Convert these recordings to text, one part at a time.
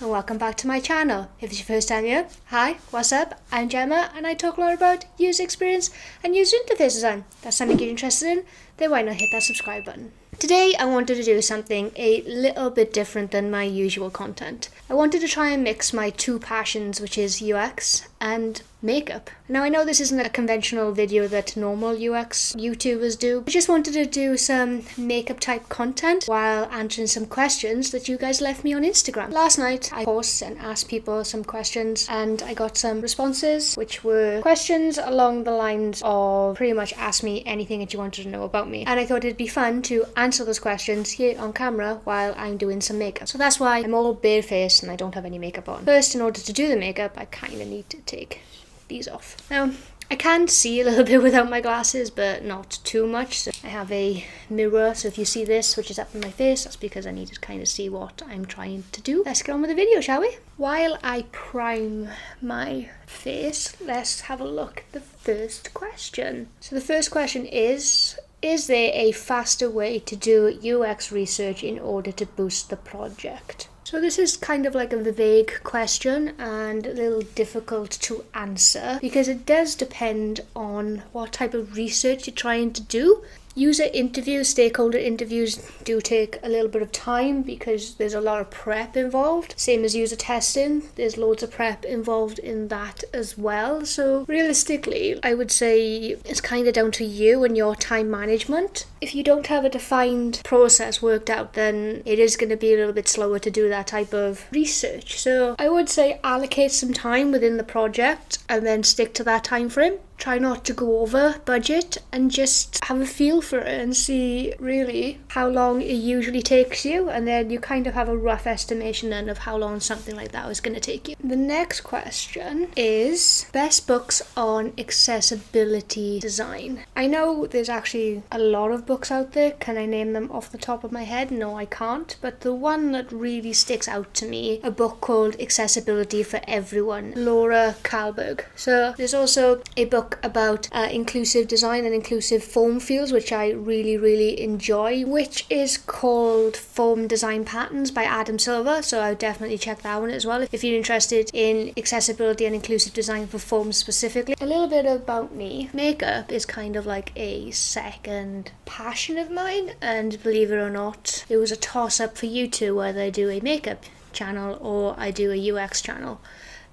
and welcome back to my channel. If it's your first time here, hi, what's up? I'm Gemma and I talk a lot about user experience and user interface design. If that's something you're interested in, then why not hit that subscribe button? Today I wanted to do something a little bit different than my usual content. I wanted to try and mix my two passions, which is UX and makeup. Now I know this isn't a conventional video that normal UX YouTubers do. I just wanted to do some makeup type content while answering some questions that you guys left me on Instagram. Last night I posted and asked people some questions and I got some responses, which were questions along the lines of pretty much ask me anything that you wanted to know about me. And I thought it'd be fun to answer those questions here on camera while I'm doing some makeup. So that's why I'm all barefaced and I don't have any makeup on. First, in order to do the makeup, I kind of need to take these off. Now, I can see a little bit without my glasses, but not too much. So I have a mirror, so if you see this, which is up in my face, that's because I need to kind of see what I'm trying to do. Let's get on with the video, shall we? While I prime my face, let's have a look at the first question. So the first question is there a faster way to do UX research in order to boost the project? So this is kind of like a vague question and a little difficult to answer because it does depend on what type of research you're trying to do. User interviews, stakeholder interviews do take a little bit of time because there's a lot of prep involved. Same as user testing, there's loads of prep involved in that as well. So realistically, I would say it's kind of down to you and your time management. If you don't have a defined process worked out, then it is going to be a little bit slower to do that type of research. So I would say allocate some time within the project and then stick to that time frame. Try not to go over budget and just have a feel for it and see really how long it usually takes you, and then you kind of have a rough estimation then of how long something like that is going to take you. The next question is best books on accessibility design. I know there's actually a lot of books out there. Can I name them off the top of my head? No, I can't. But the one that really sticks out to me, a book called Accessibility for Everyone, Laura Kalberg. So there's also a book about inclusive design and inclusive form fields, which I really enjoy, which is called Form Design Patterns by Adam Silver. So I would definitely check that one as well if you're interested in accessibility and inclusive design for forms specifically. A little bit about me. Makeup is kind of like a second passion of mine, and believe it or not, it was a toss-up for you two whether I do a makeup channel or I do a UX channel.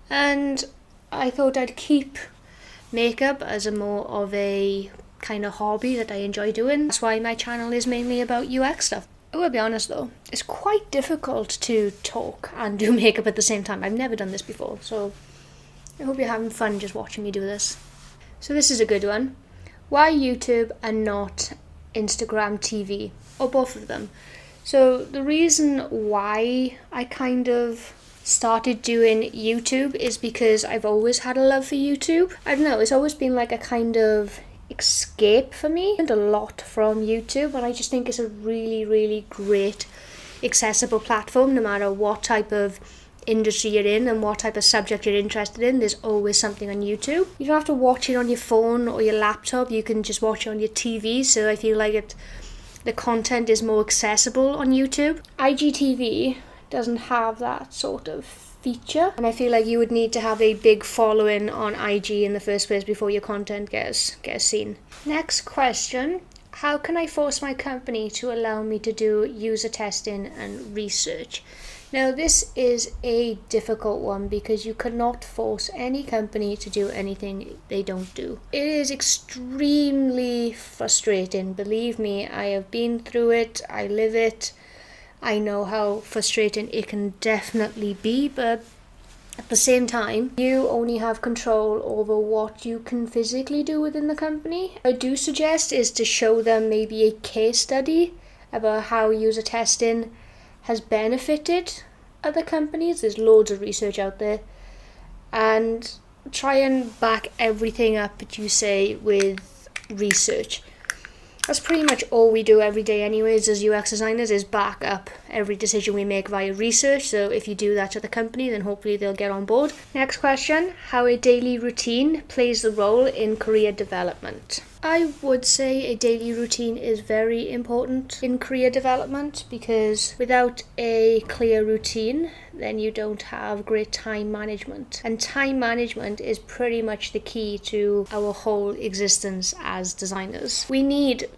And I thought I'd keep makeup as a more of a kind of hobby that I enjoy doing. That's why my channel is mainly about UX stuff. I will be honest though, it's quite difficult to talk and do makeup at the same time. I've never done this before, so I hope you're having fun just watching me do this. So this is a good one. Why YouTube and not Instagram TV, or both of them? So the reason why I kind of started doing YouTube is because I've always had a love for YouTube. I don't know, it's always been like a kind of escape for me. I learned a lot from YouTube, and I just think it's a really great accessible platform. No matter what type of industry you're in and what type of subject you're interested in, there's always something on YouTube. You don't have to watch it on your phone or your laptop, you can just watch it on your TV. So I feel like the content is more accessible on YouTube. IGTV doesn't have that sort of feature, and I feel like you would need to have a big following on IG in the first place before your content gets seen. Next question. How can I force my company to allow me to do user testing and research? Now this is a difficult one because you cannot force any company to do anything they don't do. It is extremely frustrating, believe me. I have been through it, I live it. I know how frustrating it can definitely be, but at the same time, you only have control over what you can physically do within the company. What I do suggest is to show them maybe a case study about how user testing has benefited other companies. There's loads of research out there, and try and back everything up that you say with research. That's pretty much all we do every day anyways as UX designers, is back up every decision we make via research. So if you do that to the company, then hopefully they'll get on board. Next question, how a daily routine plays the role in career development. I would say a daily routine is very important in career development, because without a clear routine, then you don't have great time management. And time management is pretty much the key to our whole existence as designers. We need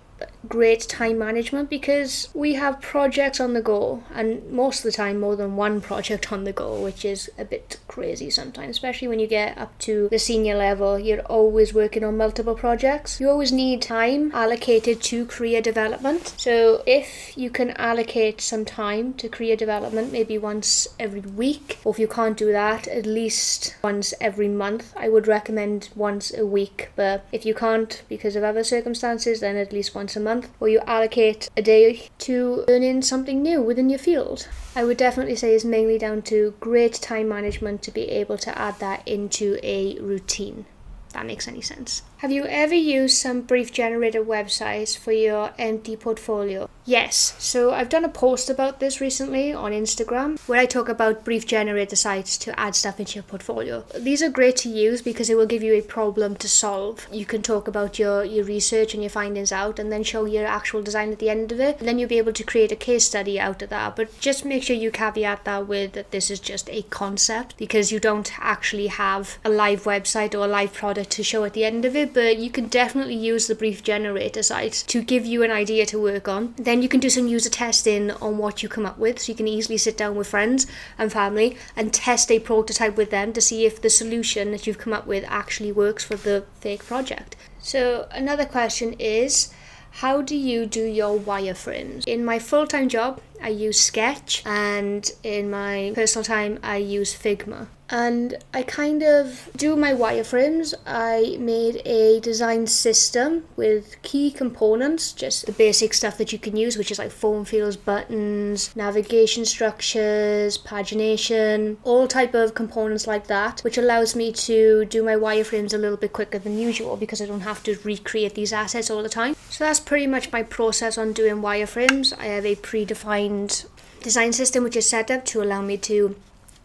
great time management because we have projects on the go, and most of the time more than one project on the go, which is a bit crazy sometimes, especially when you get up to the senior level. You're always working on multiple projects. You always need time allocated to career development. So if you can allocate some time to career development, maybe once every week, or if you can't do that, at least once every month. I would recommend once a week, but if you can't because of other circumstances, then at least once a month, or you allocate a day to learning something new within your field. I would definitely say it's mainly down to great time management to be able to add that into a routine. That makes any sense. Have you ever used some brief generator websites for your empty portfolio? Yes. So I've done a post about this recently on Instagram where I talk about brief generator sites to add stuff into your portfolio. These are great to use because it will give you a problem to solve. You can talk about your research and your findings out, and then show your actual design at the end of it. And then you'll be able to create a case study out of that. But just make sure you caveat that with that this is just a concept, because you don't actually have a live website or a live product to show at the end of it. But you can definitely use the brief generator site to give you an idea to work on. Then you can do some user testing on what you come up with, so you can easily sit down with friends and family and test a prototype with them to see if the solution that you've come up with actually works for the fake project. So another question is, how do you do your wireframes? In my full-time job, I use Sketch, and in my personal time, I use Figma. And I kind of do my wireframes. I made a design system with key components, just the basic stuff that you can use, which is like form fields, buttons, navigation structures, pagination, all type of components like that, which allows me to do my wireframes a little bit quicker than usual because I don't have to recreate these assets all the time. So that's pretty much my process on doing wireframes. I have a predefined design system which is set up to allow me to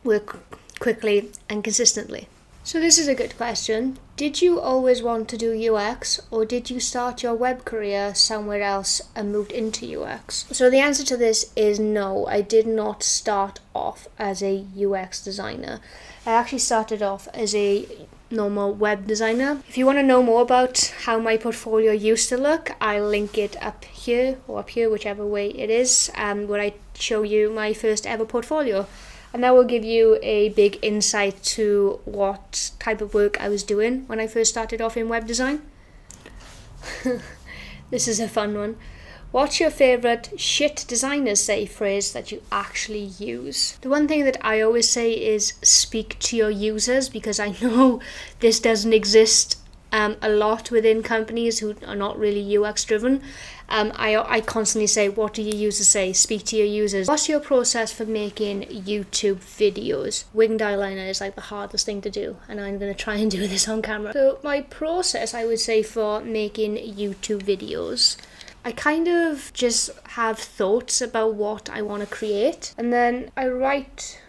work quickly and consistently. So this is a good question. Did you always want to do UX, or did you start your web career somewhere else and moved into UX? So the answer to this is no. I did not start off as a UX designer. I actually started off as a normal web designer. If you want to know more about how my portfolio used to look, I'll link it up here or up here, whichever way it is, where I show you my first ever portfolio. And that will give you a big insight to what type of work I was doing when I first started off in web design. This is a fun one. What's your favourite shit designers say phrase that you actually use? The one thing that I always say is speak to your users, because I know this doesn't exist a lot within companies who are not really UX driven. I constantly say, what do your users say? Speak to your users. What's your process for making YouTube videos? Winged eyeliner is like the hardest thing to do, and I'm going to try and do this on camera. So my process, I would say, for making YouTube videos, I kind of just have thoughts about what I want to create, and then I write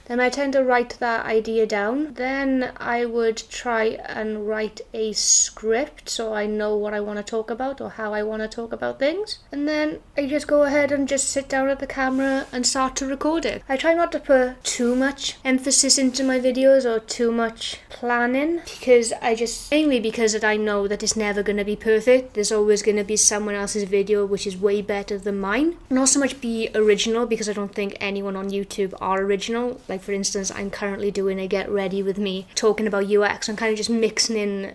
Then I tend to write that idea down. Then I would try and write a script so I know what I want to talk about or how I want to talk about things. And then I just go ahead and just sit down at the camera and start to record it. I try not to put too much emphasis into my videos or too much planning, mainly because that I know that it's never going to be perfect. There's always going to be someone else's video which is way better than mine. Not so much be original, because I don't think anyone on YouTube are original. Like, for instance, I'm currently doing a Get Ready With Me talking about UX. I'm kind of just mixing in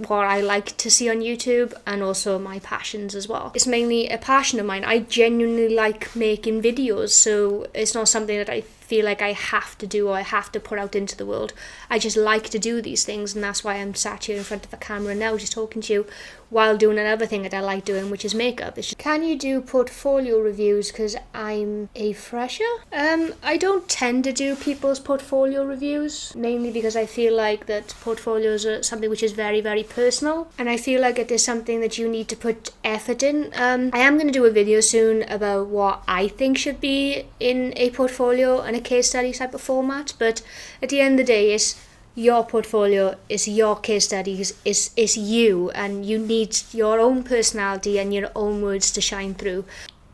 what I like to see on YouTube and also my passions as well. It's mainly a passion of mine. I genuinely like making videos, so it's not something that I feel like I have to do or I have to put out into the world. I just like to do these things, and that's why I'm sat here in front of a camera now just talking to you while doing another thing that I like doing, which is makeup. Can you do portfolio reviews? Because I'm a fresher. I don't tend to do people's portfolio reviews, mainly because I feel like that portfolios are something which is very, very personal, and I feel like it is something that you need to put effort in. I am going to do a video soon about what I think should be in a portfolio, and in a case study type of format, but at the end of the day, it's your portfolio, it's your case studies, it's you, and you need your own personality and your own words to shine through.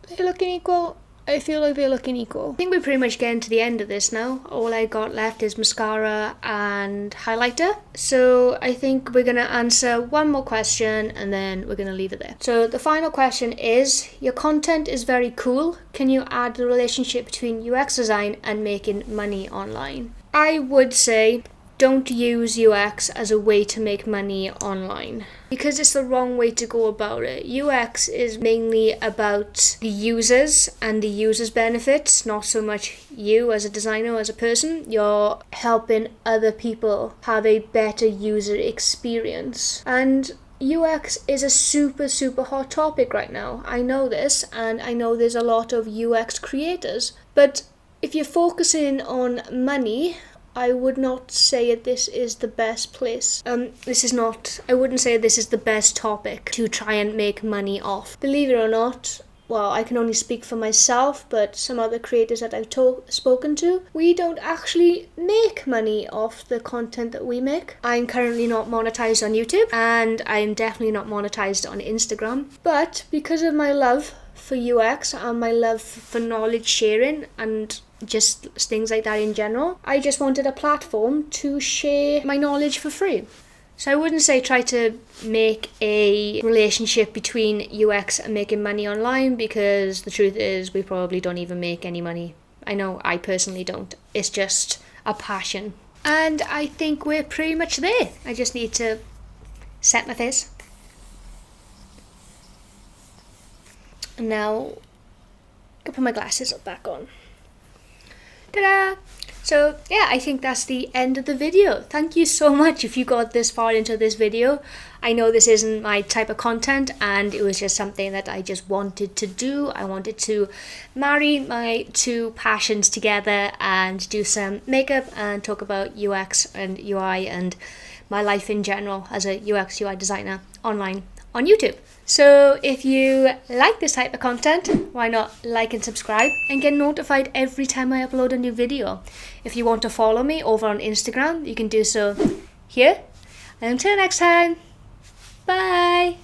They're looking equal. I feel like they're looking equal. I think we're pretty much getting to the end of this now. All I got left is mascara and highlighter. So I think we're going to answer one more question and then we're going to leave it there. So the final question is, your content is very cool. Can you add the relationship between UX design and making money online? I would say don't use UX as a way to make money online, because it's the wrong way to go about it. UX is mainly about the users and the users' benefits, not so much you as a designer, as a person. You're helping other people have a better user experience. And UX is a super hot topic right now. I know this, and I know there's a lot of UX creators. But if you're focusing on money, I would not say this is the best place. I wouldn't say this is the best topic to try and make money off. Believe it or not, well, I can only speak for myself, but some other creators that I've spoken to, we don't actually make money off the content that we make. I'm currently not monetized on YouTube, and I'm definitely not monetized on Instagram. But because of my love for UX and my love for knowledge sharing and just things like that in general, I just wanted a platform to share my knowledge for free. So I wouldn't say try to make a relationship between UX and making money online, because the truth is we probably don't even make any money. I know I personally don't. It's just a passion. And I think we're pretty much there. I just need to set my face. And now I can put my glasses back on. Ta-da! So yeah, I think that's the end of the video. Thank you so much if you got this far into this video. I know this isn't my type of content, and it was just something that I just wanted to do. I wanted to marry my two passions together and do some makeup and talk about UX and UI and my life in general as a UX UI designer online on YouTube. So if you like this type of content, why not like and subscribe and get notified every time I upload a new video. If you want to follow me over on Instagram, you can do so here. And until next time, bye!